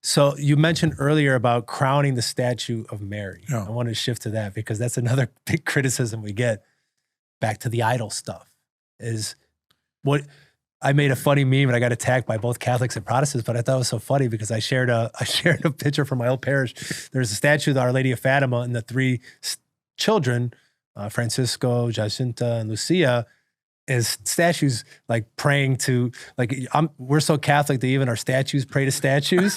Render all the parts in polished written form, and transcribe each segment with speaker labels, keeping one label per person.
Speaker 1: So you mentioned earlier about crowning the statue of Mary.
Speaker 2: Yeah.
Speaker 1: I want to shift to that because that's another big criticism we get. Back to the idol stuff is what I made a funny meme and I got attacked by both Catholics and Protestants, but I thought it was so funny because I shared a picture from my old parish. There's a statue of Our Lady of Fatima and the three children, Francisco, Jacinta, and Lucia, is statues like praying to, like, we're so Catholic that even our statues pray to statues.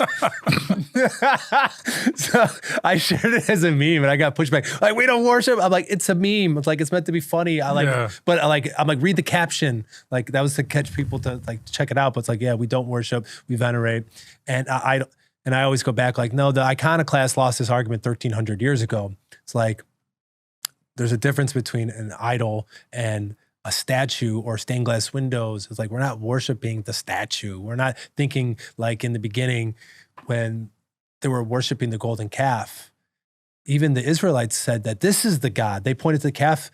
Speaker 1: So I shared it as a meme and I got pushed back. Like, we don't worship. I'm like, it's a meme. It's like, it's meant to be funny. I like, but I'm like, read the caption. Like that was to catch people to like check it out. But it's like, yeah, we don't worship, we venerate. And I always go back like, no, the iconoclast lost this argument 1,300 years ago. It's like, there's a difference between an idol and a statue or stained glass windows. It's like, we're not worshiping the statue. We're not thinking like in the beginning when they were worshiping the golden calf. Even the Israelites said that this is the God. They pointed to the calf,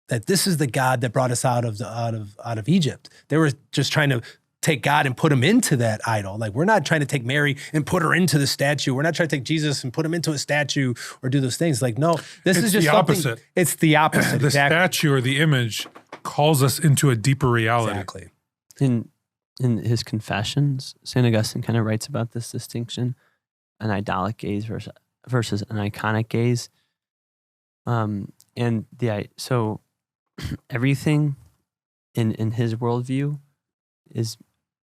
Speaker 1: that this is the God that brought us out of Egypt. They were just trying to take God and put him into that idol. Like, we're not trying to take Mary and put her into the statue. We're not trying to take Jesus and put him into a statue or do those things. Like, no, this is just
Speaker 2: the opposite.
Speaker 1: It's the opposite.
Speaker 2: The statue or the image calls us into a deeper reality.
Speaker 1: Exactly.
Speaker 3: In his Confessions, St. Augustine kind of writes about this distinction, an idolic gaze versus an iconic gaze. So everything in his worldview is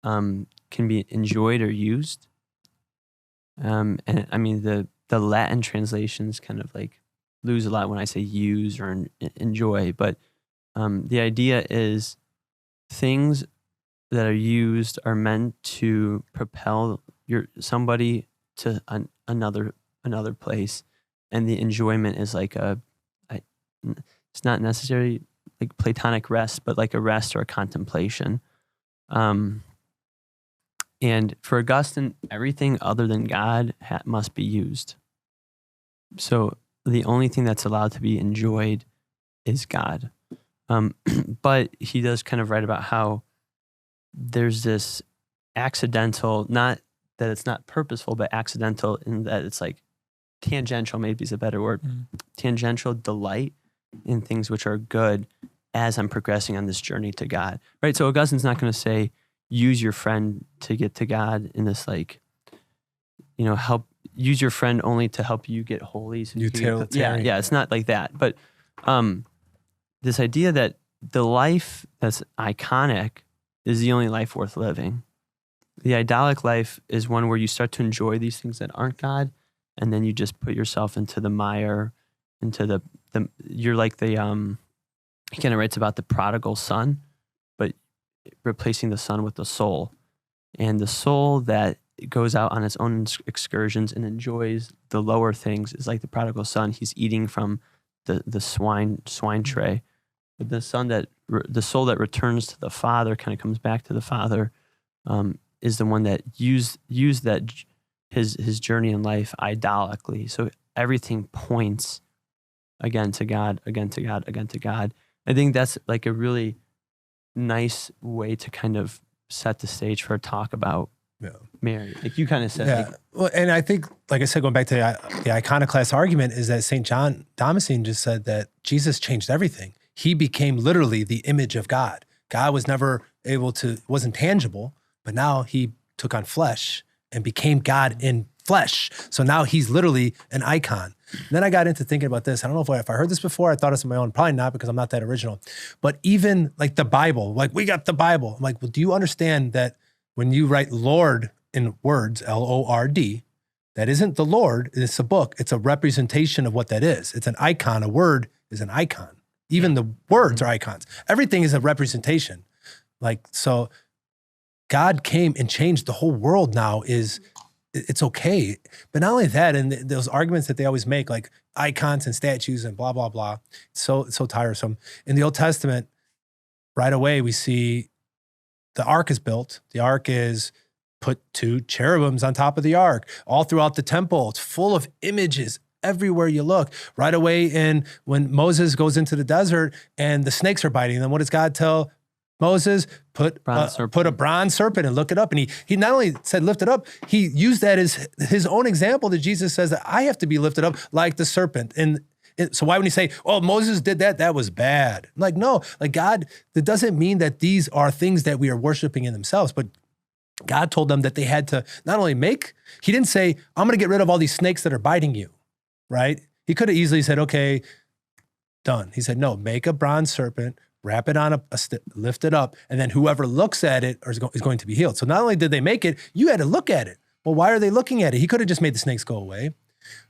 Speaker 3: can be enjoyed or used. And I mean, the Latin translations kind of like lose a lot when I say use or enjoy, but the idea is things that are used are meant to propel somebody to another place, and the enjoyment is like it's not necessarily like Platonic rest, but like a rest or a contemplation. And for Augustine, everything other than God must be used. So the only thing that's allowed to be enjoyed is God. But he does kind of write about how there's this accidental, not that it's not purposeful, but accidental in that it's like tangential, maybe is a better word, tangential delight in things which are good as I'm progressing on this journey to God, right? So Augustine's not going to say, use your friend to get to God in this like, use your friend only to help you get holy. So yeah, it's not like that. But this idea that the life that's iconic is the only life worth living. The idolic life is one where you start to enjoy these things that aren't God, and then you just put yourself into the mire, into you're like the, he kind of writes about the prodigal son, but replacing the son with the soul. And the soul that goes out on its own excursions and enjoys the lower things is like the prodigal son. He's eating from the swine tray. But the soul that returns to the Father, kind of comes back to the Father, is the one that used that his journey in life idolically. So everything points again to God, again to God, again to God. I think that's like a really nice way to kind of set the stage for a talk about Mary. Like you kind of said.
Speaker 1: Well, and I think, like I said, going back to the iconoclast argument, is that St. John Damascene just said that Jesus changed everything. He became literally the image of God. God was never wasn't tangible, but now he took on flesh and became God in flesh. So now he's literally an icon. And then I got into thinking about this. I don't know if I heard this before. I thought it's on my own. Probably not, because I'm not that original. But even like the Bible, like we got the Bible. I'm like, well, do you understand that when you write Lord in words, Lord, that isn't the Lord, it's a book. It's a representation of what that is. It's an icon. A word is an icon. Even the words are icons. Everything is a representation. Like, so God came and changed the whole world. Now it's okay. But not only that, and those arguments that they always make, like icons and statues and blah, blah, blah. It's so tiresome. In the Old Testament, right away, we see the ark is built. The ark is put 2 cherubims on top of the ark. All throughout the temple, it's full of images everywhere you look. Right away, when Moses goes into the desert and the snakes are biting them, what does God tell Moses, put a bronze serpent and look it up. And he not only said lift it up, he used that as his own example that Jesus says that I have to be lifted up like the serpent. And so why would he say, oh, Moses did that? That was bad. Like, no, like God, that doesn't mean that these are things that we are worshiping in themselves, but God told them that they had to not only he didn't say, I'm going to get rid of all these snakes that are biting you, right? He could have easily said, okay, done. He said, no, make a bronze serpent, wrap it on a stick, lift it up, and then whoever looks at it is going to be healed. So not only did they make it, you had to look at it. Well, why are they looking at it? He could have just made the snakes go away.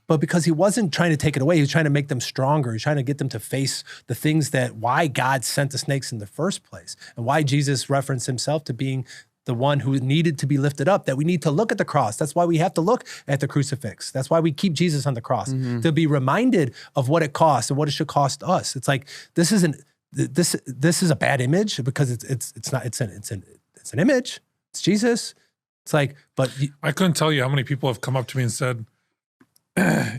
Speaker 1: But because he wasn't trying to take it away, he was trying to make them stronger. He was trying to get them to face the things why God sent the snakes in the first place, and why Jesus referenced himself to being the one who needed to be lifted up, that we need to look at the cross. That's why we have to look at the crucifix. That's why we keep Jesus on the cross, to be reminded of what it costs and what it should cost us. It's like, this is a bad image because it's an image. It's Jesus. It's like, but
Speaker 2: I couldn't tell you how many people have come up to me and said,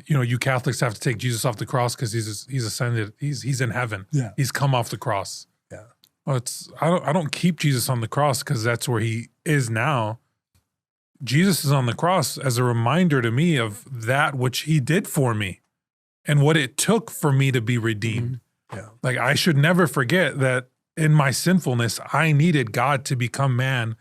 Speaker 2: you Catholics have to take Jesus off the cross because he's ascended. He's in heaven.
Speaker 1: Yeah.
Speaker 2: He's come off the cross.
Speaker 1: Yeah.
Speaker 2: Well, I don't keep Jesus on the cross because that's where he is now. Jesus is on the cross as a reminder to me of that which he did for me and what it took for me to be redeemed.
Speaker 1: Yeah.
Speaker 2: Like, I should never forget that in my sinfulness, I needed God to become man,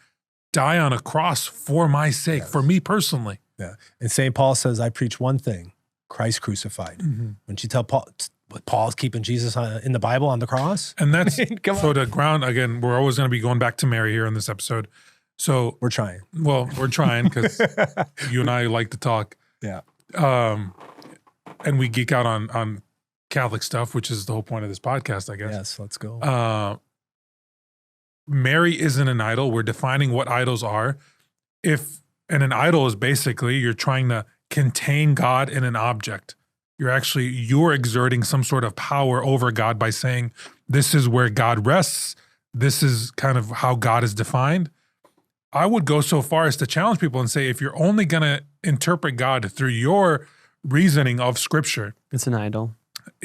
Speaker 2: die on a cross for my sake, for me personally.
Speaker 1: Yeah. And St. Paul says, I preach one thing, Christ crucified. When you tell Paul's keeping Jesus in the Bible on the cross?
Speaker 2: And that's, so to ground, again, we're always going to be going back to Mary here in this episode. So
Speaker 1: we're trying.
Speaker 2: Well, we're trying because you and I like to talk.
Speaker 1: Yeah.
Speaker 2: And we geek out on Catholic stuff, which is the whole point of this podcast, I guess.
Speaker 1: Yes, let's go.
Speaker 2: Mary isn't an idol. We're defining what idols are. And an idol is basically you're trying to contain God in an object. You're exerting some sort of power over God by saying, this is where God rests. This is kind of how God is defined. I would go so far as to challenge people and say, if you're only going to interpret God through your reasoning of Scripture,
Speaker 3: it's an idol.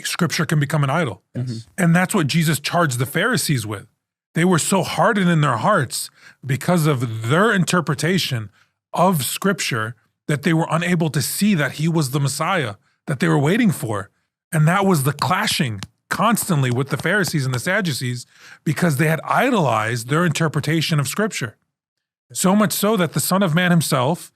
Speaker 2: Scripture can become an idol.
Speaker 1: Yes.
Speaker 2: And that's what Jesus charged the Pharisees with. They were so hardened in their hearts because of their interpretation of Scripture that they were unable to see that he was the Messiah that they were waiting for. And that was the clashing constantly with the Pharisees and the Sadducees because they had idolized their interpretation of Scripture. So much so that the Son of Man himself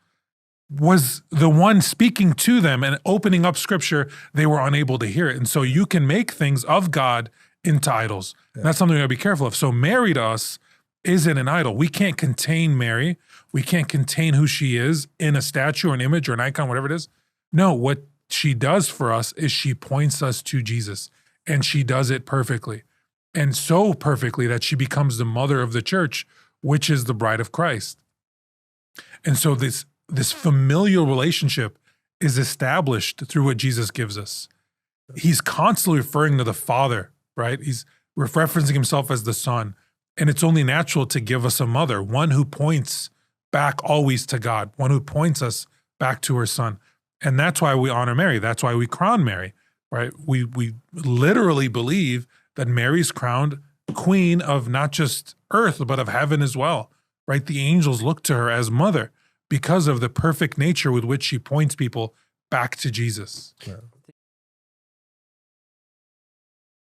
Speaker 2: was the one speaking to them and opening up Scripture. They were unable to hear it. And so you can make things of God into idols. Yeah. That's something we gotta be careful of. So Mary to us isn't an idol. We can't contain Mary. We can't contain who she is in a statue or an image or an icon, whatever it is. No, what she does for us is she points us to Jesus, and she does it perfectly. And so perfectly that she becomes the mother of the church, which is the bride of Christ. And so this familial relationship is established through what Jesus gives us. He's constantly referring to the Father, right? He's referencing himself as the Son. And it's only natural to give us a mother, one who points back always to God, one who points us back to her Son. And that's why we honor Mary. That's why we crown Mary, right? We literally believe that Mary's crowned queen of not just earth, but of heaven as well, right? The angels look to her as mother because of the perfect nature with which she points people back to Jesus.
Speaker 1: Yeah.